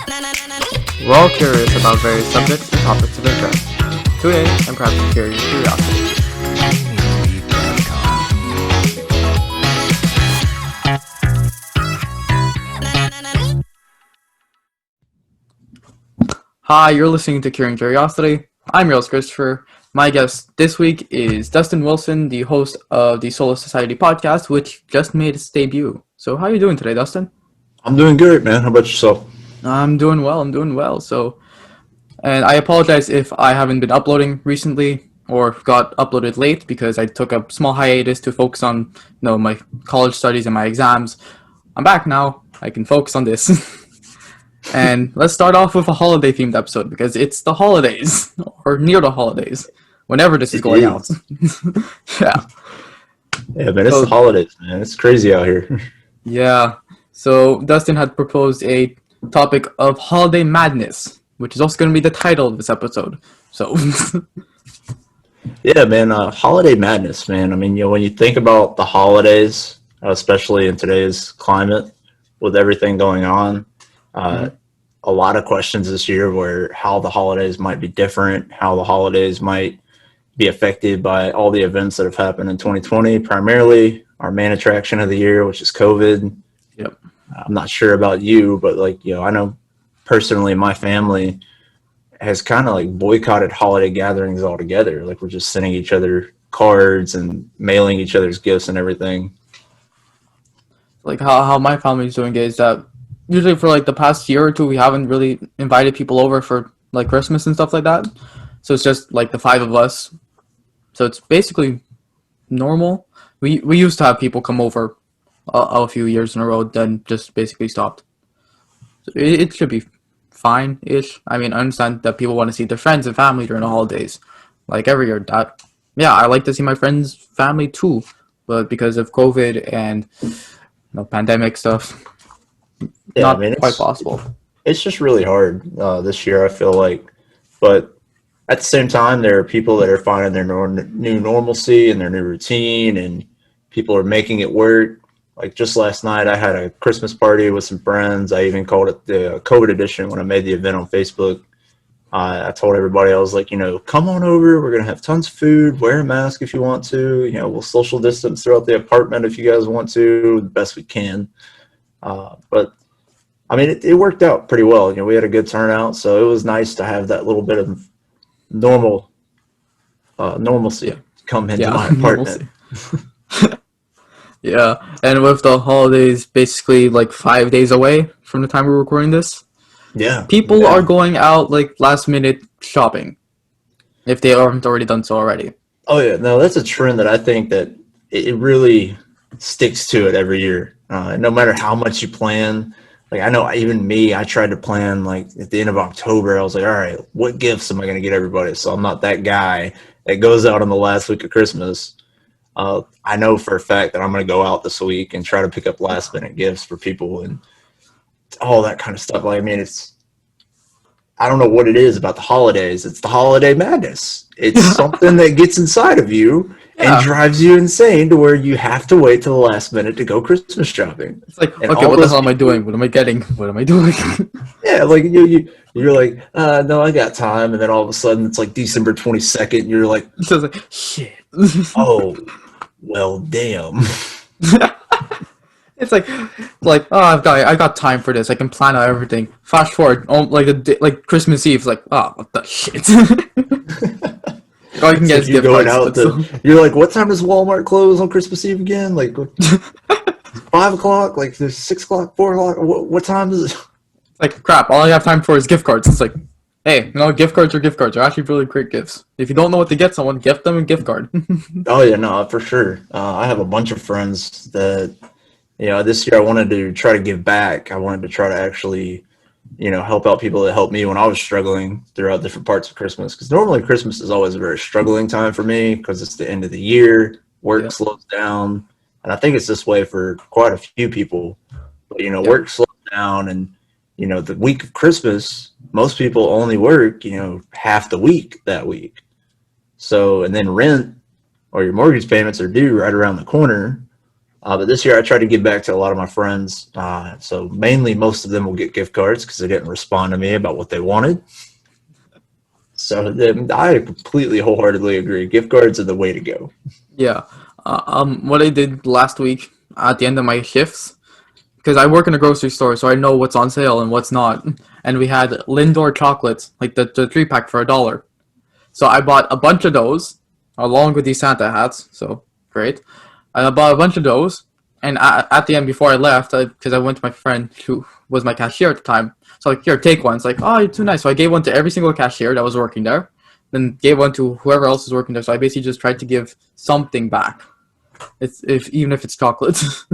We're all curious about various subjects and topics of interest. Tune in and perhaps share your curiosity. Hi, you're listening to Curing Curiosity. I'm your host, Christopher. My guest this week is Dustin Wilson, the host of the Soulless Society Podcast, which just made its debut. So how are you doing today, Dustin? I'm doing good, man. How about yourself? I'm doing well. And I apologize if I haven't been uploading recently or got uploaded late because I took a small hiatus to focus on, my college studies and my exams. I'm back now. I can focus on this. And let's start off with a holiday-themed episode because it's the holidays, or near the holidays, whenever this is going out. Yeah. Yeah, man, it's the holidays, man. It's crazy out here. Yeah. So Dustin had proposed a topic of holiday madness, which is also going to be the title of this episode. So. Yeah, man, holiday madness, man. I mean, when you think about the holidays, especially in today's climate with everything going on, a lot of questions this year where how the holidays might be different, how the holidays might be affected by all the events that have happened in 2020, primarily our main attraction of the year, which is COVID. Yep. I'm not sure about you, but I know personally my family has kind of boycotted holiday gatherings altogether. We're just sending each other cards and mailing each other's gifts and everything. How my family's doing it is that usually for the past year or two, we haven't really invited people over for Christmas and stuff like that. So it's just the five of us. So it's basically normal. We used to have people come over a few years in a row, then just basically stopped. So it should be fine-ish. I mean, I understand that people want to see their friends and family during the holidays, every year. I like to see my friends' family too, but because of COVID and pandemic stuff. Yeah, not quite possible. It's just really hard this year, I feel like. But at the same time, there are people that are finding their new normalcy and their new routine, and people are making it work. Just last night, I had a Christmas party with some friends. I even called it the COVID edition when I made the event on Facebook. I told everybody, I was like, come on over. We're going to have tons of food. Wear a mask if you want to. We'll social distance throughout the apartment if you guys want to, the best we can. But I mean, it worked out pretty well. We had a good turnout, so it was nice to have that little bit of normalcy come into my apartment. Yeah, and with the holidays basically 5 days away from the time we're recording this, people are going out last minute shopping if they aren't already done so already. Oh yeah, no, that's a trend that I think that it really sticks to it every year. No matter how much you plan, I know even me, I tried to plan at the end of October. I was like, all right, what gifts am I going to get everybody? So I'm not that guy that goes out on the last week of Christmas. I know for a fact that I'm going to go out this week and try to pick up last minute gifts for people and all that kind of stuff. I don't know what it is about the holidays. It's the holiday madness. It's something that gets inside of you and drives you insane to where you have to wait till the last minute to go Christmas shopping. It's okay, what the hell am I doing? What am I getting? What am I doing? Yeah, you're like, no, I got time. And then all of a sudden it's December 22nd. And you're like, shit. Oh, well, damn. It's oh, I got time for this. I can plan out everything. Fast forward, Christmas Eve. What the shit? I can get gift cards. You're like, what time does Walmart close on Christmas Eve again? 5 o'clock? There's 6 o'clock, 4 o'clock? What time is it? Crap. All I have time for is gift cards. It's hey, gift cards are gift cards. They're actually really great gifts. If you don't know what to get someone, gift them a gift card. Oh yeah, no, for sure. I have a bunch of friends that. This year I wanted to try to give back. I wanted to try to actually, help out people that helped me when I was struggling throughout different parts of Christmas. Because normally Christmas is always a very struggling time for me because it's the end of the year. Work slows down. And I think it's this way for quite a few people. But, work slows down. And, the week of Christmas, most people only work, half the week that week. So, and then rent or your mortgage payments are due right around the corner. But this year I tried to give back to a lot of my friends. So mainly most of them will get gift cards because they didn't respond to me about what they wanted. So I completely wholeheartedly agree. Gift cards are the way to go. Yeah. What I did last week at the end of my shifts, because I work in a grocery store, so I know what's on sale and what's not. And we had Lindor chocolates, like the 3-pack for $1. So I bought a bunch of those, along with these Santa hats. So great. I bought a bunch of those, and at the end, before I left, because I went to my friend who was my cashier at the time. So like, here, take one. It's like, oh, you're too nice. So I gave one to every single cashier that was working there, then gave one to whoever else was working there. So I basically just tried to give something back, even if it's chocolates.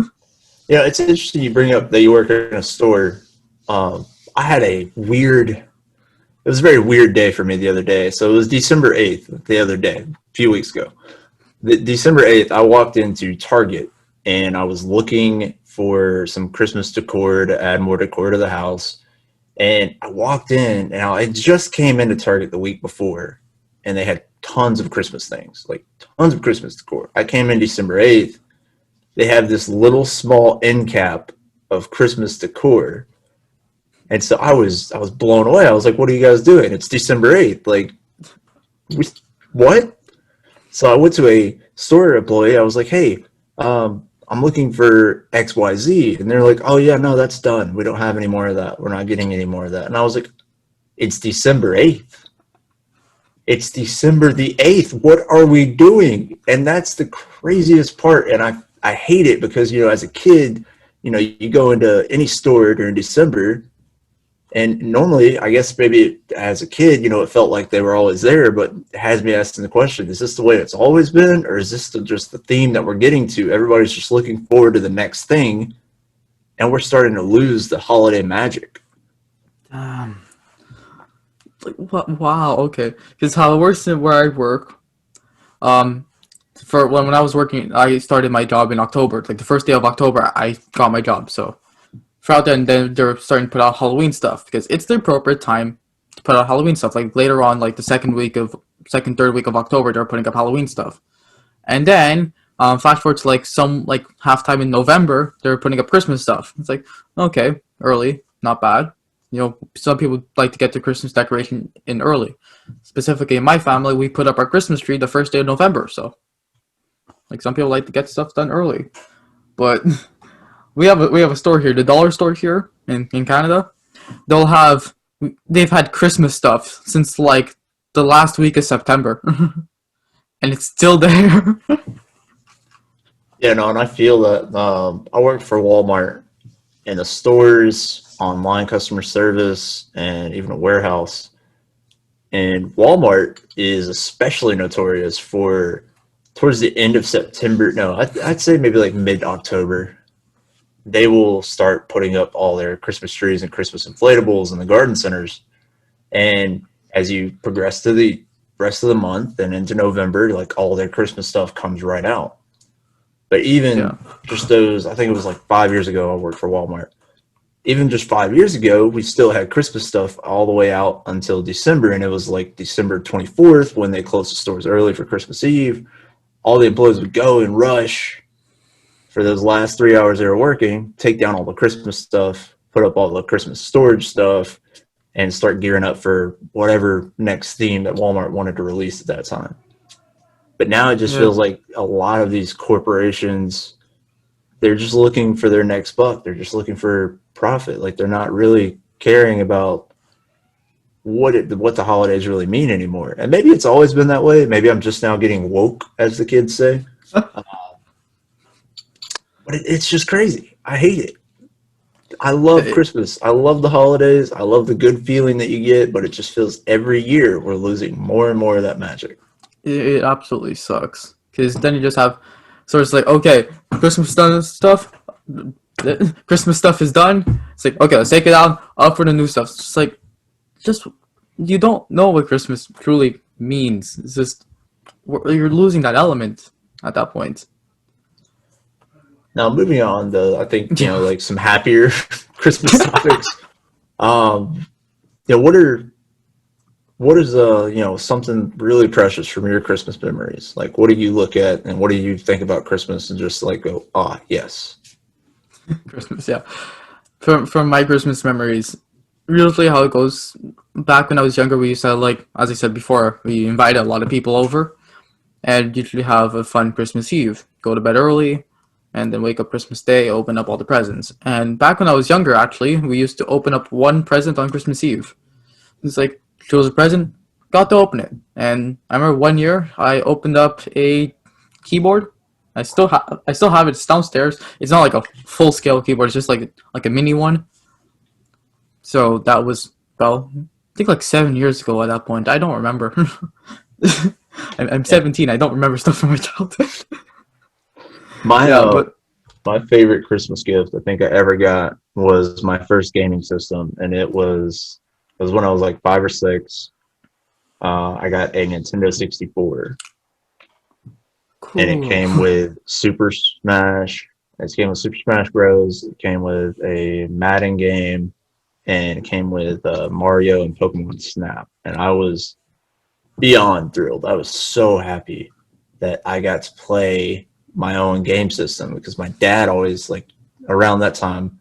Yeah, it's interesting you bring up that you work in a store. I had it was a very weird day for me the other day. So it was December 8th the other day, a few weeks ago. December 8th, I walked into Target and I was looking for some Christmas decor to add more decor to the house. And I walked in and I just came into Target the week before and they had tons of Christmas things, like tons of Christmas decor. I came in December 8th. They have this little small end cap of Christmas decor. And so I was blown away. I was like, what are you guys doing? It's December 8th. Like, what? So I went to a store employee. I was like, hey, I'm looking for XYZ. And they're like, oh, yeah, no, that's done. We don't have any more of that. We're not getting any more of that. And I was like, it's December 8th. It's December the 8th. What are we doing? And that's the craziest part. And I hate it because, as a kid, you go into any store during December. And normally, I guess maybe as a kid, it felt like they were always there, but it has me asking the question, is this the way it's always been? Or is this just the theme that we're getting to? Everybody's just looking forward to the next thing, and we're starting to lose the holiday magic. Like, what? Wow, okay. Because how it works where I work, for when I was working, I started my job in October. Like the first day of October, I got my job, so throughout then they're starting to put out Halloween stuff because it's the appropriate time to put out Halloween stuff. Like later on, like the third week of October, they're putting up Halloween stuff. And then flash forward to some halftime in November, they're putting up Christmas stuff. It's like, okay, early, not bad. Some people like to get the Christmas decoration in early. Specifically in my family, we put up our Christmas tree the first day of November. So some people like to get stuff done early. But we have a store here, the dollar store here in Canada. They've had Christmas stuff since the last week of September, and it's still there. Yeah, no, and I feel that I work for Walmart, and the stores, online customer service, and even a warehouse. And Walmart is especially notorious for towards the end of September. No, I'd say maybe mid-October. They will start putting up all their Christmas trees and Christmas inflatables in the garden centers. And as you progress to the rest of the month and into November, all their Christmas stuff comes right out. But even just those, I think it was 5 years ago I worked for Walmart. Even just 5 years ago, we still had Christmas stuff all the way out until December. And it was December 24th when they closed the stores early for Christmas Eve. All the employees would go and rush for those last 3 hours they were working, take down all the Christmas stuff, put up all the Christmas storage stuff, and start gearing up for whatever next theme that Walmart wanted to release at that time. But now it just feels like a lot of these corporations, they're just looking for their next buck. They're just looking for profit. They're not really caring about what the holidays really mean anymore. And maybe it's always been that way. Maybe I'm just now getting woke, as the kids say. But it's just crazy. I hate it. I love Christmas. I love the holidays. I love the good feeling that you get, but it just feels every year we're losing more and more of that magic. It absolutely sucks. Because then you just have, so it's okay, Christmas stuff is done. It's okay, let's take it out, up for the new stuff. It's just, you don't know what Christmas truly means. It's just, you're losing that element at that point. Now, moving on to, I think, some happier Christmas topics. What are what is something really precious from your Christmas memories? Like, what do you look at and what do you think about Christmas and just like go, ah, yes. Christmas, yeah. From my Christmas memories, usually how it goes. Back when I was younger, we used to like, as I said before, we invited a lot of people over, and usually have a fun Christmas Eve. Go to bed early, and then wake up Christmas Day, open up all the presents. And back when I was younger, actually, we used to open up one present on Christmas Eve. It's like, chose a present, got to open it. And I remember one year I opened up a keyboard. I still have it. It's downstairs. It's not like a full scale keyboard. It's just like a mini one. So that was about, I think, like 7 years ago at that point. I don't remember. I'm Yeah. 17. I don't remember stuff from my childhood. My Yeah, but my favorite Christmas gift I think I ever got was my first gaming system, and it was when I was like 5 or 6. I got a Nintendo 64, and it cool. came with Super Smash. It came with Super Smash Bros. It came with a Madden game, and it came with Mario and Pokemon Snap. And I was beyond thrilled. I was so happy that I got to play my own game system because my dad always like around that time,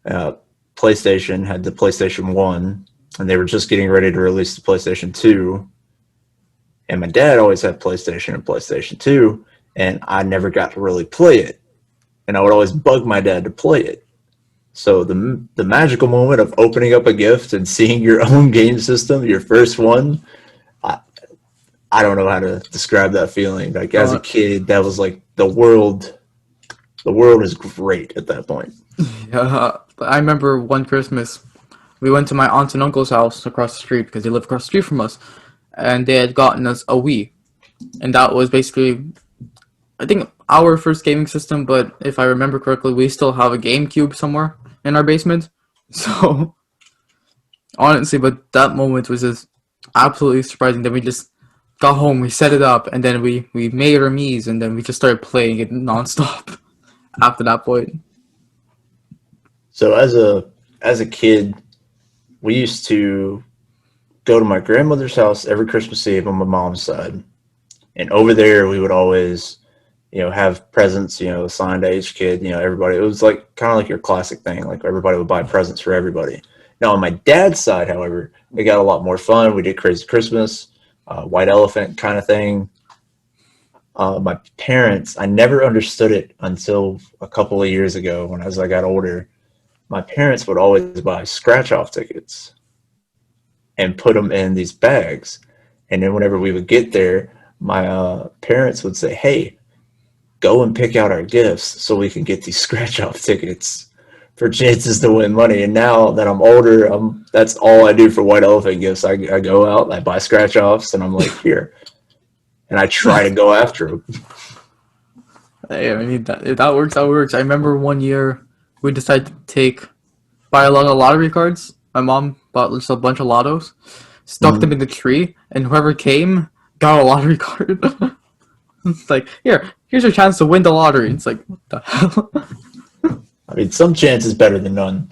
uh, PlayStation had the PlayStation 1 and they were just getting ready to release the PlayStation 2. And my dad always had PlayStation and PlayStation 2, and I never got to really play it. And I would always bug my dad to play it. So the magical moment of opening up a gift and seeing your own game system, your first one, I, I don't know how to describe that feeling. Like as a Uh, kid, that was like the world. The world is great at that point. yeah, I remember one Christmas we went to my aunt and uncle's house across the street because they live across the street from us, and they had gotten us a Wii, and that was basically, I think, our first gaming system. But if I remember correctly, we still have a GameCube somewhere in our basement. So honestly, but that moment was just absolutely surprising. Then we just got home, we set it up, and then we made our Mii's, and then we just started playing it nonstop after that point. So as a kid, we used to go to my grandmother's house every Christmas Eve on my mom's side, and over there we would always, have presents, assigned to each kid. Everybody. It was like kind of like your classic thing. Like everybody would buy presents for everybody. Now on my dad's side, however, it got a lot more fun. We did Crazy Christmas, White Elephant kind of thing. My parents, I never understood it until a couple of years ago when as I got older. My parents would always buy scratch off tickets and put them in these bags. And then whenever we would get there, my parents would say, "Hey, go and pick out our gifts so we can get these scratch off tickets for chances to win money." And now that I'm older, that's all I do for White Elephant gifts. I go out, I buy scratch offs, and I'm like, here. And I try to go after them. Hey, I mean, if that works, that works. I remember one year we decided to buy a lot of lottery cards. My mom bought just a bunch of lottos, stuck them Mhm. in the tree, and whoever came got a lottery card. It's like, here's your chance to win the lottery. It's like, what the hell? I mean, some chance is better than none.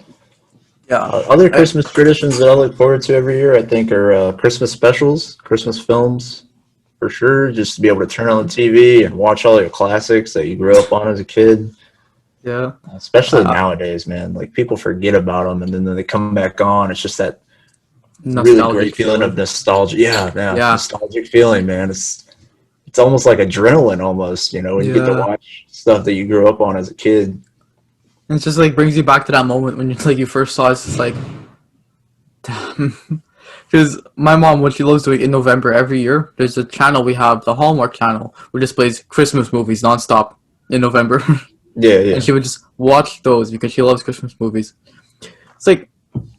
Yeah. Other I, Christmas traditions that I look forward to every year, I think, are Christmas specials, Christmas films, for sure. Just to be able to turn on the TV and watch all your classics that you grew up on as a kid. yeah. Especially Uh, nowadays, man. Like people forget about them, and then they come back on. It's just that really great Nostalgic feeling of feeling. nostalgia. Yeah, yeah, Yeah. nostalgic feeling, man. It's almost like adrenaline, almost. When you get to Yeah. watch stuff that you grew up on as a kid. And it's just like brings you back to that moment when you first saw it. It's just like, damn. Because my mom, what she loves doing in November every year, there's a channel we have, the Hallmark channel, which just plays Christmas movies nonstop in November. Yeah, And yeah. she would just watch those because she loves Christmas movies. It's like,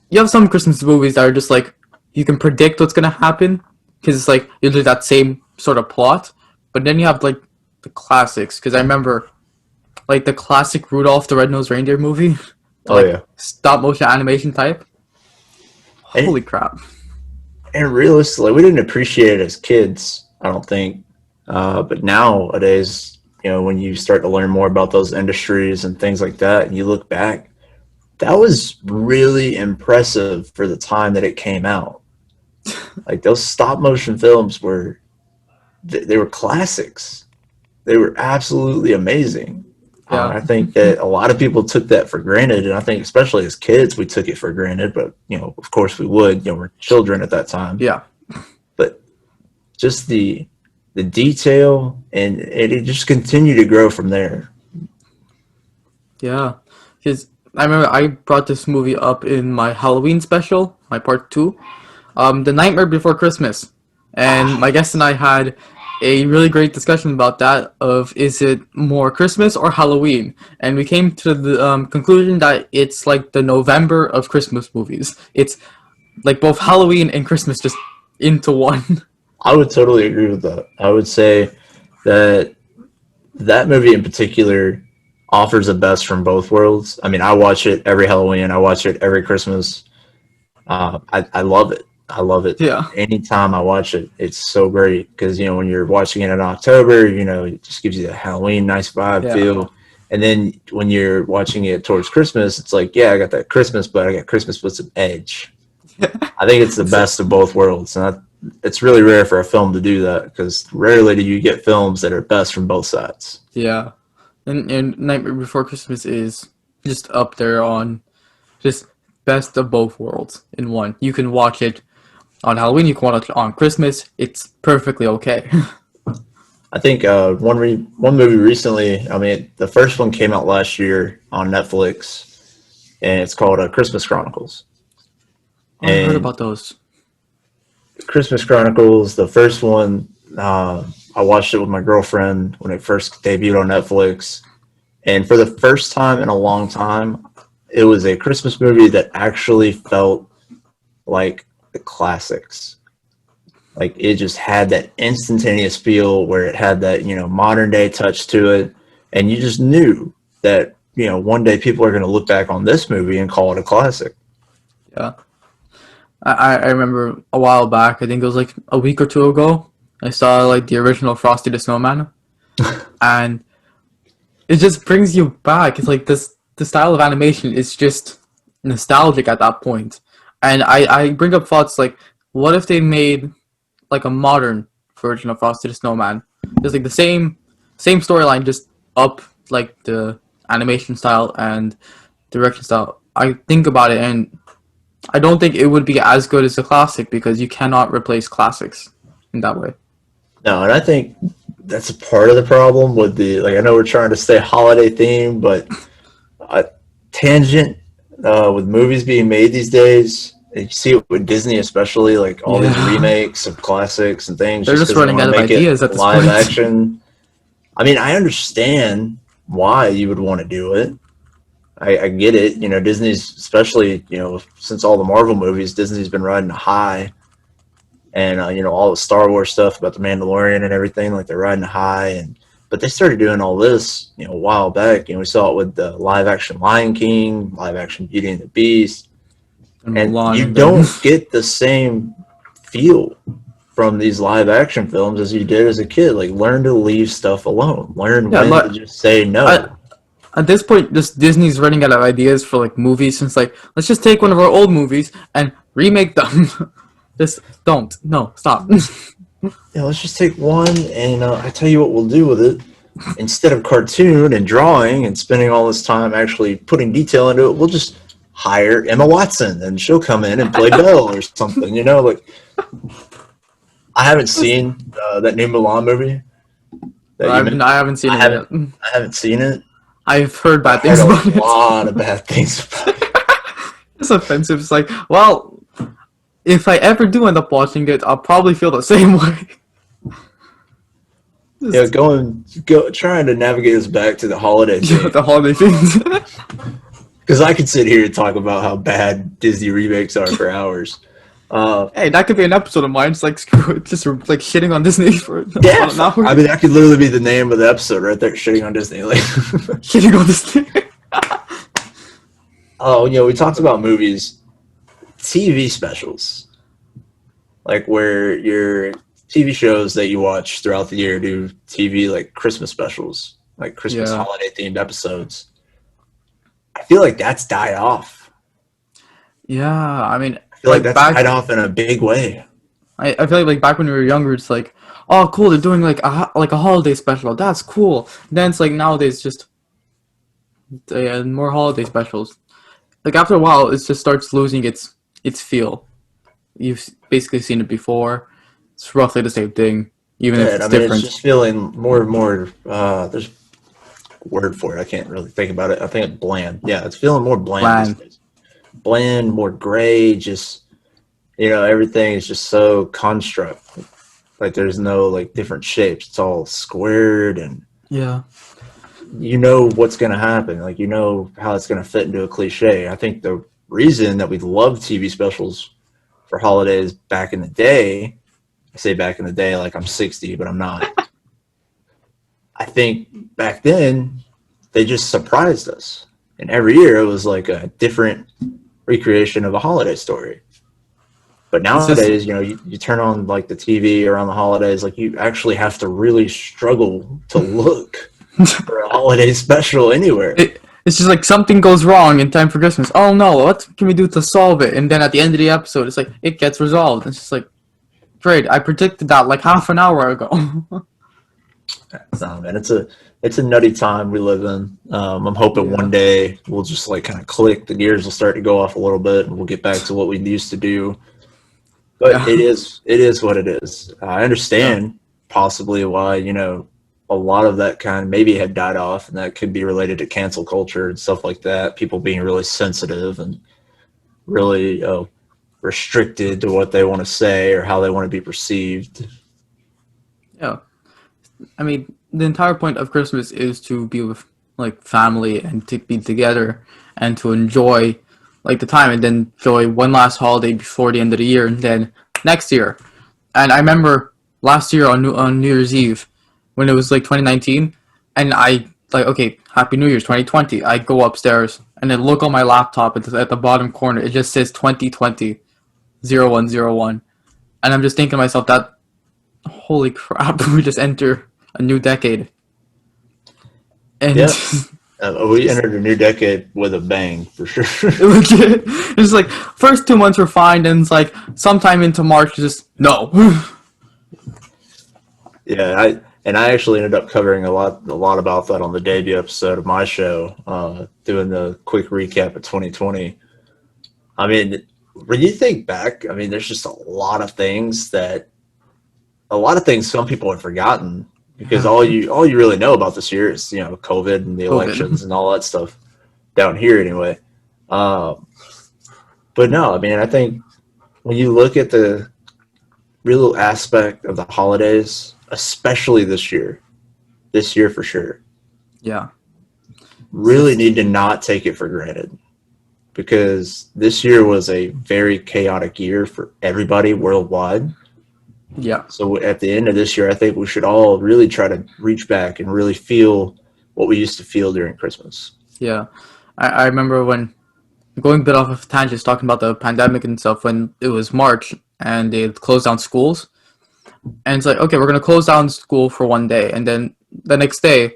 you have some Christmas movies that are just like, you can predict what's going to happen because it's like usually that same sort of plot. But then you have like the classics, because I remember like the classic Rudolph the Red-Nosed Reindeer movie, the Oh like yeah. stop motion animation type. And Holy crap. and realistically, we didn't appreciate it as kids, I don't think. But nowadays, when you start to learn more about those industries and things like that, and you look back, that was really impressive for the time that it came out. Like those stop motion films were they were classics. They were absolutely amazing. Yeah, I think that a lot of people took that for granted, and I think especially as kids we took it for granted. But of course we would. We're children at that time. yeah, But just the detail and it just continued to grow from there. yeah. Because I remember I brought this movie up in my Halloween special, my part two, The Nightmare Before Christmas, and my guest and I had a really great discussion about that. Of is it more Christmas or Halloween? And we came to the conclusion that it's like the November of Christmas movies. It's like both Halloween and Christmas just into one. I would totally agree with that. I would say that that movie in particular offers the best from both worlds. I mean, I watch it every Halloween. I watch it every Christmas. I love it. I love it. Yeah. Anytime I watch it, it's so great because when you're watching it in October, it just gives you the Halloween nice vibe Yeah. feel. And then when you're watching it towards Christmas, it's like, yeah, I got that Christmas, but I got Christmas with some edge. I think it's the best of both worlds, and it's really rare for a film to do that because rarely do you get films that are best from both sides. Yeah. And Nightmare Before Christmas is just up there on just best of both worlds in one. You can watch it on Halloween, you can watch it on Christmas. It's perfectly okay. I think one movie recently. I mean, the first one came out last year on Netflix, and it's called Christmas Chronicles. I heard And about those. Christmas Chronicles, the first one, I watched it with my girlfriend when it first debuted on Netflix, and for the first time in a long time, it was a Christmas movie that actually felt like the classics. Like it just had that instantaneous feel where it had that modern day touch to it, and you just knew that one day people are going to look back on this movie and call it a classic. Yeah. I remember a while back, I think it was like a week or two ago, I saw like the original Frosty the Snowman, and it just brings you back. It's like the style of animation is just nostalgic at that point. And I bring up thoughts like, what if they made like a modern version of Frosty the Snowman? Just like the same storyline, just up like the animation style and direction style. I think about it, and I don't think it would be as good as a classic because you cannot replace classics in that way. No, and I think that's a part of the problem with I know we're trying to stay holiday themed, but a tangent with movies being made these days. You see it with Disney, especially like all these remakes of classics and things. They're just running out of ideas at this live point. action. I mean, I understand why you would want to do it. I get it. Disney's, especially, since all the Marvel movies, Disney's been riding a high. And, all the Star Wars stuff about the Mandalorian and everything, like they're riding a high. But they started doing all this, a while back. We saw it with the live action Lion King, live action Beauty and the Beast. And you don't get the same feel from these live action films as you did as a kid. Like, learn to leave stuff alone. Learn when to just say no. At this point, just Disney's running out of ideas for like movies. Since like, let's just take one of our old movies and remake them. Just don't. No, stop. Yeah, let's just take one, and I tell you what we'll do with it. Instead of cartoon and drawing and spending all this time actually putting detail into it, we'll just hire Emma Watson, and she'll come in and play Belle or something. Like, I haven't seen that new Mulan movie. I haven't seen it yet. I haven't seen it. I've heard bad things about it. A lot of bad things about it. It's offensive. It's like, well, if I ever do end up watching it, I'll probably feel the same way. Yeah, trying to navigate us back to the holiday thing. The holiday things. Because I could sit here and talk about how bad Disney remakes are for hours. Hey, that could be an episode of mine. Just like screw it, just like shitting on Disney for an hour. I mean, that could literally be the name of the episode right there, shitting on Disney. Like, shitting on Disney. Oh, we talked about movies, TV specials, like where your TV shows that you watch throughout the year do TV like Christmas specials, like Christmas holiday themed episodes. I feel like that's died off. Yeah, I mean, I feel like that's died off in a big way. I feel like back when we were younger, it's like, oh, cool, they're doing like a holiday special. That's cool. Then it's like nowadays, just more holiday specials. Like after a while, it just starts losing its feel. You've basically seen it before. It's roughly the same thing, even if Yeah, it's I mean, it's different. just feeling more and more. There's a word for it. I can't really think about it. I think it's bland. Yeah, it's feeling more bland these Bland. days. Bland, more gray. Just everything is just so construct. Like there's no like different shapes. It's all squared, and Yeah. you know what's going to happen. Like you know how it's going to fit into a cliche. I think the reason that we loved TV specials for holidays back in the day, I say back in the day like I'm 60, but I'm not. I think back then they just surprised us. And every year it was like a different recreation of a holiday story. But It's just nowadays, you turn on like the TV around the holidays, like you actually have to really struggle to look for a holiday special anywhere. it's just like something goes wrong in time for Christmas. Oh no, what can we do to solve it? And then at the end of the episode, it's like it gets resolved. It's just like, great, I predicted that like half an hour ago. No, man, it's a nutty time we live in. I'm hoping Yeah. one day we'll just like kind of click, the gears will start to go off a little bit, and we'll get back to what we used to do. But Yeah. it is what it is. I understand possibly why, a lot of that kind of maybe had died off, and that could be related to cancel culture and stuff like that. People being really sensitive and really restricted to what they want to say or how they want to be perceived. Yeah. I mean, the entire point of Christmas is to be with like family and to be together and to enjoy like the time and then enjoy one last holiday before the end of the year and then next year. And I remember last year on New Year's Eve when it was like 2019 and I like, okay, Happy New Year's 2020. I go upstairs and then look on my laptop at the bottom corner. It just says 2020 0101. And I'm just thinking to myself that holy crap, we just enter a new decade. And Yeah. We entered a new decade with a bang, for sure. it's like first 2 months were fine, and it's like sometime into March, just no. Yeah, I actually ended up covering a lot about that on the debut episode of my show, doing the quick recap of 2020. I mean, when you think back, I mean, there's just a lot of things some people have forgotten because all you really know about this year is COVID and the elections and all that stuff down here anyway. But no, I mean, I think when you look at the real aspect of the holidays, especially this year for sure, Yeah, really need to not take it for granted because this year was a very chaotic year for everybody worldwide. yeah, So at the end of this year, I think we should all really try to reach back and really feel what we used to feel during Christmas. yeah. I remember when going a bit off of tangents, talking about the pandemic and stuff when it was March and they closed down schools, and it's like, okay, we're gonna close down school for one day, and then the next day,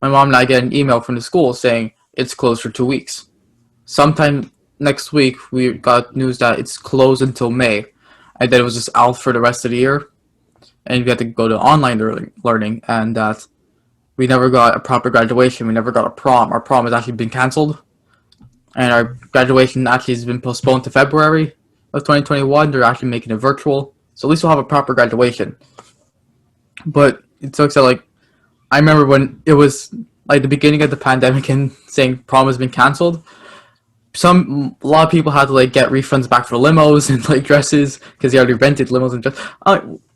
my mom and I get an email from the school saying it's closed for 2 weeks. Sometime next week, we got news that it's closed until May, and then it was just out for the rest of the year, and we had to go to online learning, and that we never got a proper graduation. We never got a prom. Our prom has actually been canceled, and our graduation actually has been postponed to February of 2021. They're actually making it virtual, so at least we'll have a proper graduation. But it sucks that like I remember when it was like the beginning of the pandemic and saying prom has been canceled. A lot of people had to like get refunds back for limos and like dresses because they already rented limos and dresses.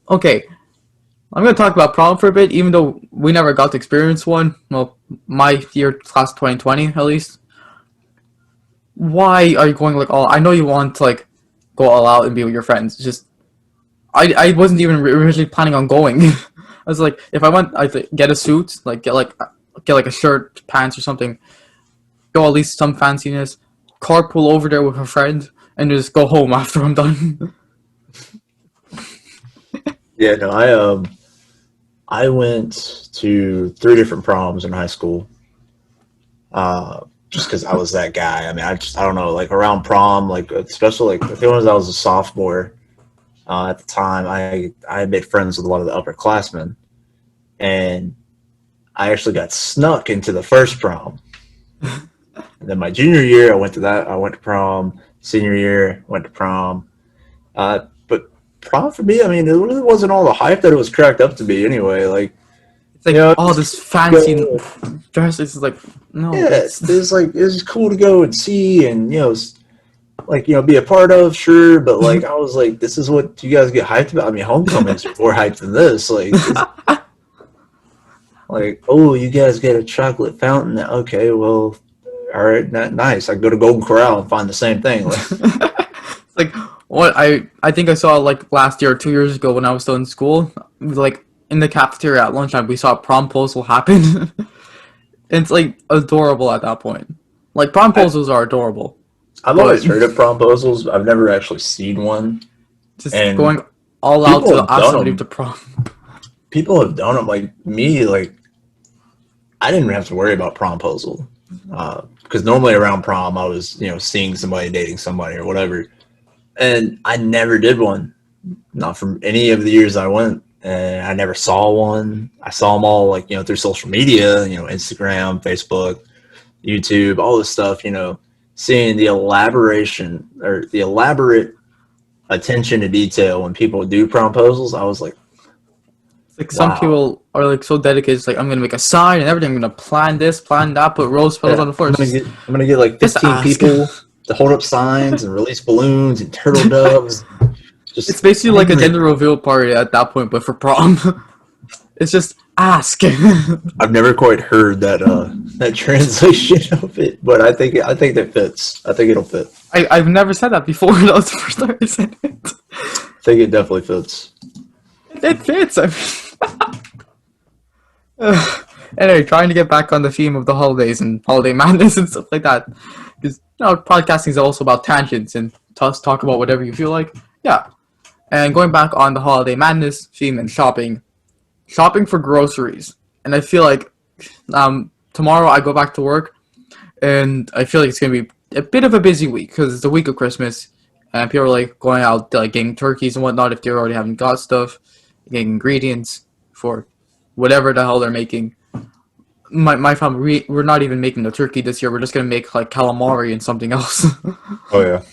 Okay, I'm gonna talk about prom for a bit, even though we never got to experience one. Well, my year, class 2020 at least. Why are you going like all? I know you want to like go all out and be with your friends. It's just I wasn't even originally planning on going. I was like, if I went, I'd get a suit, like get like a shirt, pants, or something. Go at least some fanciness. Carpool over there with a friend, and just go home after I'm done. Yeah, no, I went to 3 different proms in high school. Just because I was that guy. I mean, I don't know, like around prom, like especially like I think when I was a sophomore, At the time, I had made friends with a lot of the upperclassmen, and I actually got snuck into the first prom. And then my junior year, I went to that. I went to prom. Senior year, went to prom. But prom for me, I mean, it really wasn't all the hype that it was cracked up to be. Anyway, like It's like, you know, all this fancy dress. It's like, no, yeah, it's it was cool to go and see, and be a part of, sure. But like, I was like, this is what you guys get hyped about. I mean, homecomings are more hyped than this. Like, like, oh, you guys get a chocolate fountain. Okay, well, all right, nice. I go to Golden Corral and find the same thing. like what I think I saw like last year or 2 years ago when I was still in school, like in the cafeteria at lunchtime, we saw a promposal happen. It's like adorable at that point. Like promposals are adorable. I've always heard of promposals. I've never actually seen one. Just And going all out people to have ask done somebody them. to prom. People have done them. Like me, like I didn't even have to worry about promposal because normally around prom I was, seeing somebody, dating somebody, or whatever, and I never did one. Not from any of the years I went, and I never saw one. I saw them all like through social media, Instagram, Facebook, YouTube, all this stuff. Seeing the elaboration or the elaborate attention to detail when people do promposals, I was like, Like some wow. people are like so dedicated. It's like, I'm gonna make a sign and everything. I'm gonna plan this, plan that, put rose petals Yeah, on the floor. I'm gonna get like Just 15 ask. people to hold up signs and release balloons and turtle doves. Just It's basically like a everything. gender reveal party at that point, but for prom. It's just ask. I've never quite heard that translation of it, but I think that fits. I think it'll fit. I've never said that before. That was the first time I said it. I think it definitely fits. It fits. I mean, anyway, trying to get back on the theme of the holidays and holiday madness and stuff like that, because podcasting is also about tangents and talk about whatever you feel like. Yeah, and going back on the holiday madness theme and shopping for groceries, and I feel like tomorrow I go back to work, and I feel like it's gonna be a bit of a busy week because it's the week of Christmas, and people are like going out like getting turkeys and whatnot if they already haven't got stuff, getting ingredients for whatever the hell they're making. My family, we're not even making the turkey this year. We're just gonna make like calamari and something else. Oh yeah.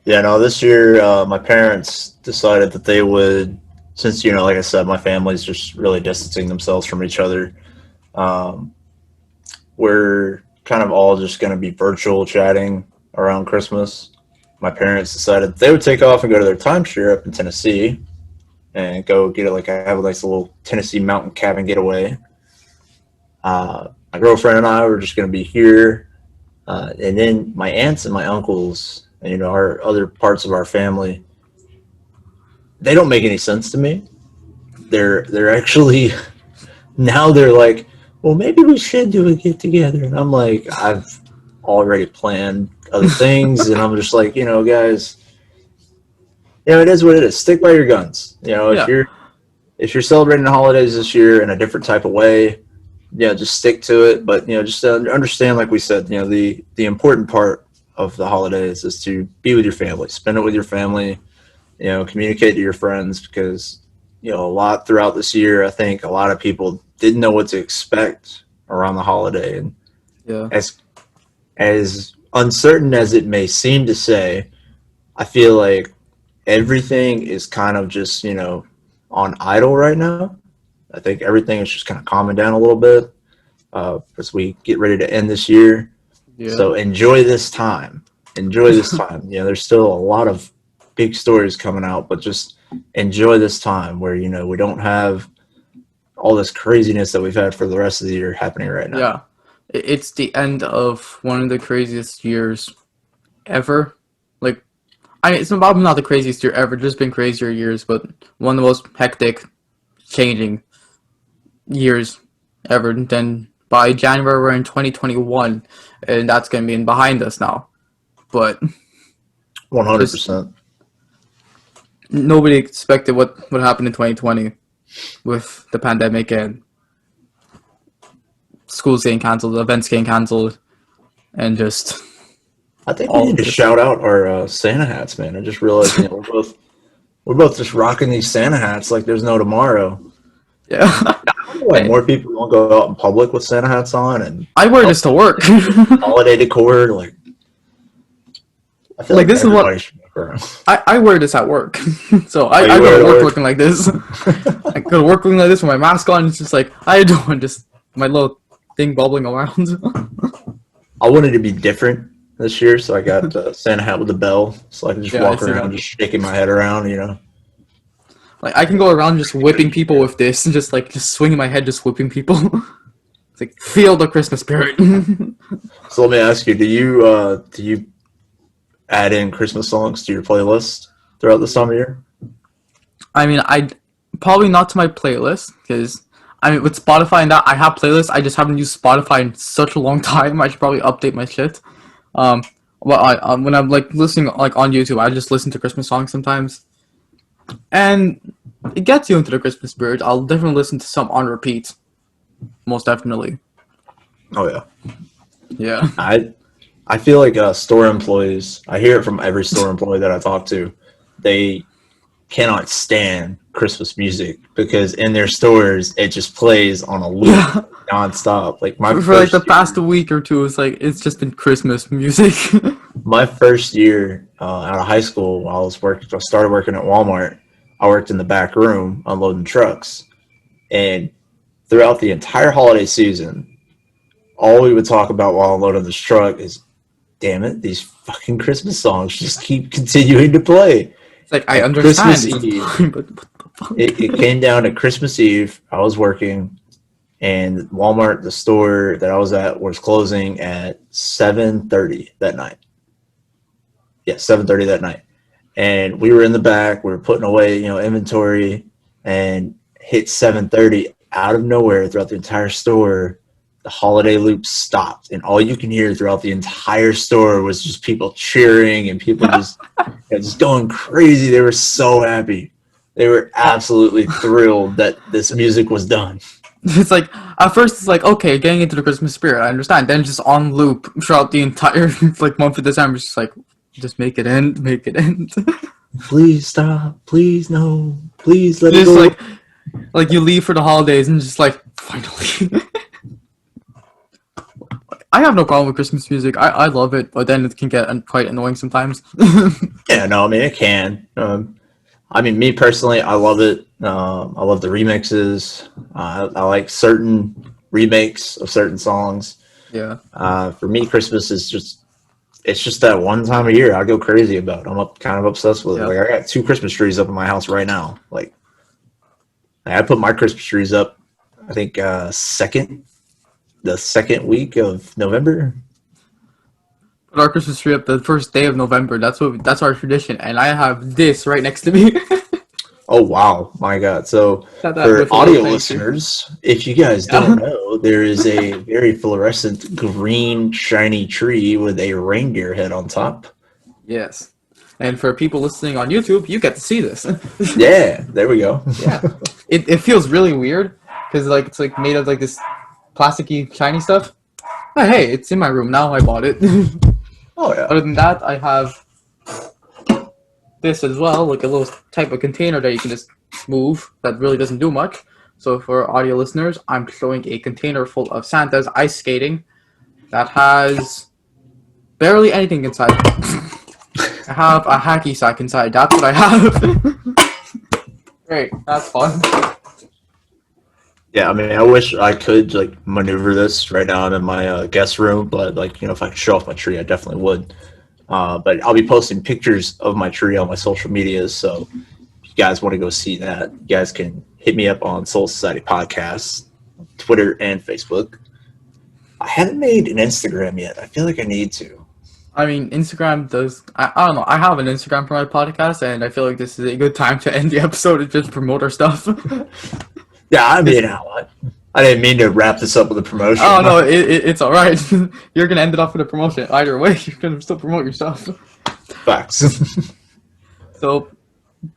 Yeah, no, this year my parents decided that they would, since like I said, my family's just really distancing themselves from each other. Um, we're kind of all just going to be virtual chatting around Christmas. My parents decided they would take off and go to their timeshare up in Tennessee and go get have a nice little Tennessee mountain cabin getaway. My girlfriend and I were just going to be here, and then my aunts and my uncles, and our other parts of our family, they don't make any sense to me. They're actually now they're like, well, maybe we should do a get together, and I'm like, I've already planned other things, and I'm just like, guys, it is what it is. Stick by your guns. Yeah. If you're celebrating the holidays this year in a different type of way, just stick to it. But just understand, like we said, the important part of the holidays is to be with your family, spend it with your family, communicate to your friends, because a lot throughout this year, I think a lot of people didn't know what to expect around the holiday, and Yeah. as uncertain as it may seem to say, I feel like everything is kind of just on idle right now. I think everything is just kind of calming down a little bit as we get ready to end this year. Yeah. So enjoy this time. Enjoy this time. There's still a lot of big stories coming out, but just enjoy this time where we don't have all this craziness that we've had for the rest of the year happening right now. Yeah. It's the end of one of the craziest years ever. Like, it's probably not the craziest year ever. There's been crazier years, but one of the most hectic, changing years ever. And then by January, we're in 2021, and that's going to be behind us now. But 100%. nobody expected what happened in 2020 with the pandemic and schools getting canceled, events getting canceled, and just I think we need to shout out our Santa hats, man. I just realized we're both We're both just rocking these Santa hats like there's no tomorrow. Yeah. I feel like more people won't go out in public with Santa hats on, and I wear this to work. holiday decor. Like, I feel like this is what everybody should walk around. I wear this at work. So I you go wear it to at work work? looking like this. I go to work looking like this with my mask on. It's just like, how you doing? Just my little thing bubbling around. I wanted to be different this year, so I got the Santa hat with the bell, so I can just Yeah, I walk see around, that. just shaking my head around, you know. Like I can go around just whipping people with this, and just swinging my head, just whipping people. It's like feel the Christmas spirit. So let me ask you: do you add in Christmas songs to your playlist throughout this time of year? I mean, I probably not to my playlist because I mean with Spotify and that I have playlists. I just haven't used Spotify in such a long time. I should probably update my shit. Well, when I'm like listening like on YouTube, I just listen to Christmas songs sometimes, and it gets you into the Christmas spirit. I'll definitely listen to some on repeat, most definitely. Oh yeah, Yeah. I feel like store employees. I hear it from every store employee that I talk to. They cannot stand Christmas music because in their stores it just plays on a loop Yeah. nonstop. Like my For like first the year, past week or two, it's just been Christmas music. my first year out of high school, I started working at Walmart. I worked in the back room unloading trucks, and throughout the entire holiday season, all we would talk about while unloading this truck is, damn it, these fucking Christmas songs just keep continuing to play. It's like I At understand, Christmas it's Eve, fine, but what the fuck? it came down to Christmas Eve. I was working, and Walmart, the store that I was at, was closing at 7:30 that night. Yeah, 7:30 that night. And we were in the back. We were putting away, inventory, and hit 7:30 out of nowhere throughout the entire store. The holiday loop stopped, and all you can hear throughout the entire store was just people cheering and people just going crazy. They were so happy. They were absolutely thrilled that this music was done. It's like at first it's like okay, getting into the Christmas spirit, I understand. Then just on loop throughout the entire like month of December, it's just like just make it end, make it end. Please stop. Please no. Please let it Just go. like you leave for the holidays and just like finally. I have no problem with Christmas music. I love it, but then it can get quite annoying sometimes. Yeah, no, I mean it can. I mean, me personally, I love it. I love the remixes. I like certain remakes of certain songs. Yeah. For me, Christmas is just that one time of year I go crazy about. I'm kind of obsessed with it. Yeah. Like I got 2 Christmas trees up in my house right now. Like I put my Christmas trees up, I think the second week of November. Put our Christmas tree up the first day of November. That's our tradition, and I have this right next to me. Oh wow, my God! So Got that for with a audio little fancy. listeners, if you guys don't know, there is a very fluorescent green shiny tree with a reindeer head on top. Yes. And for people listening on YouTube, you get to see this. Yeah, there we go. Yeah. It feels really weird because like it's like made of like this plasticky shiny stuff. But hey, it's in my room now. I bought it. Oh yeah. Other than that, I have this as well, like a little type of container that you can just move that really doesn't do much. So for audio listeners, I'm showing a container full of Santa's ice skating that has barely anything inside. I have a hacky sack inside. That's what I have. Great, that's fun. Yeah, I mean, I wish I could like maneuver this right now. I'm in my guest room, but like if I could show off my tree, I definitely would. But I'll be posting pictures of my tree on my social medias, so if you guys want to go see that, you guys can hit me up on Soulless Society Podcast, Twitter and Facebook. I haven't made an Instagram yet. I feel like I need to. I mean, Instagram does. I don't know. I have an Instagram for my podcast, and I feel like this is a good time to end the episode and just promote our stuff. Yeah, I mean, I didn't mean to wrap this up with a promotion. Oh no, it's all right. You're gonna end it off with a promotion. Either way, you're gonna still promote yourself. Facts. So,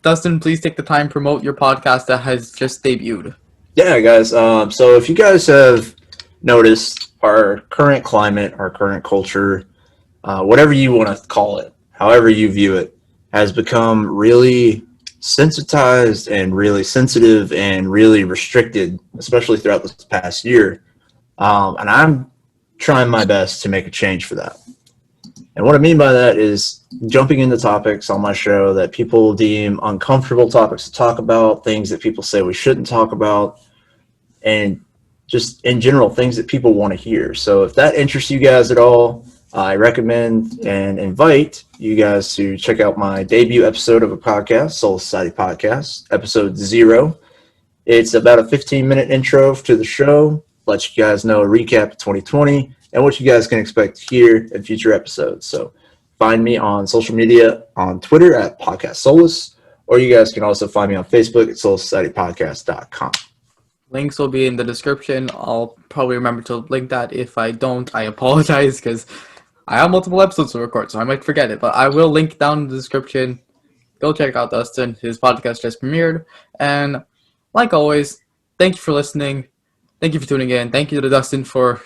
Dustin, please take the time to promote your podcast that has just debuted. Yeah, guys. So if you guys have noticed our current climate, our current culture, whatever you want to call it, however you view it, has become really sensitized and really sensitive and really restricted, especially throughout this past year. And I'm trying my best to make a change for that. And what I mean by that is jumping into topics on my show that people deem uncomfortable topics to talk about, things that people say we shouldn't talk about, and just in general, things that people want to hear. So if that interests you guys at all, I recommend and invite you guys to check out my debut episode of a podcast, Soulless Society Podcast, episode 0. It's about a 15-minute intro to the show, let you guys know a recap of 2020 and what you guys can expect to hear in future episodes. So find me on social media on Twitter at Podcast Soulless, or you guys can also find me on Facebook at SoullessSocietyPodcast.com. Links will be in the description. I'll probably remember to link that. If I don't, I apologize because I have multiple episodes to record, so I might forget it. But I will link down in the description. Go check out Dustin. His podcast just premiered. And like always, thank you for listening. Thank you for tuning in. Thank you to Dustin for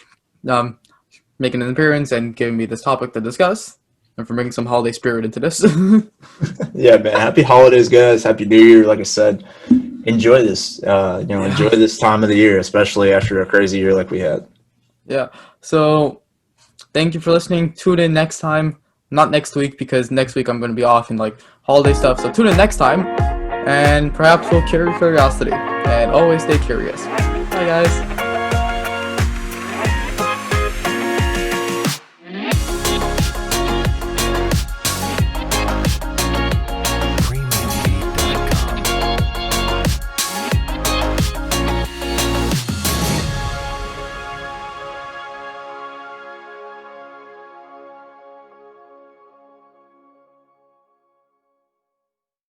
making an appearance and giving me this topic to discuss, and for bringing some holiday spirit into this. Yeah, man. Happy holidays, guys. Happy New Year. Like I said, enjoy this. Enjoy this time of the year, especially after a crazy year like we had. Yeah. So thank you for listening. Tune in next time. Not next week, because next week I'm going to be off in like holiday stuff. So tune in next time, and perhaps we'll cure your curiosity. And always stay curious. Bye, guys.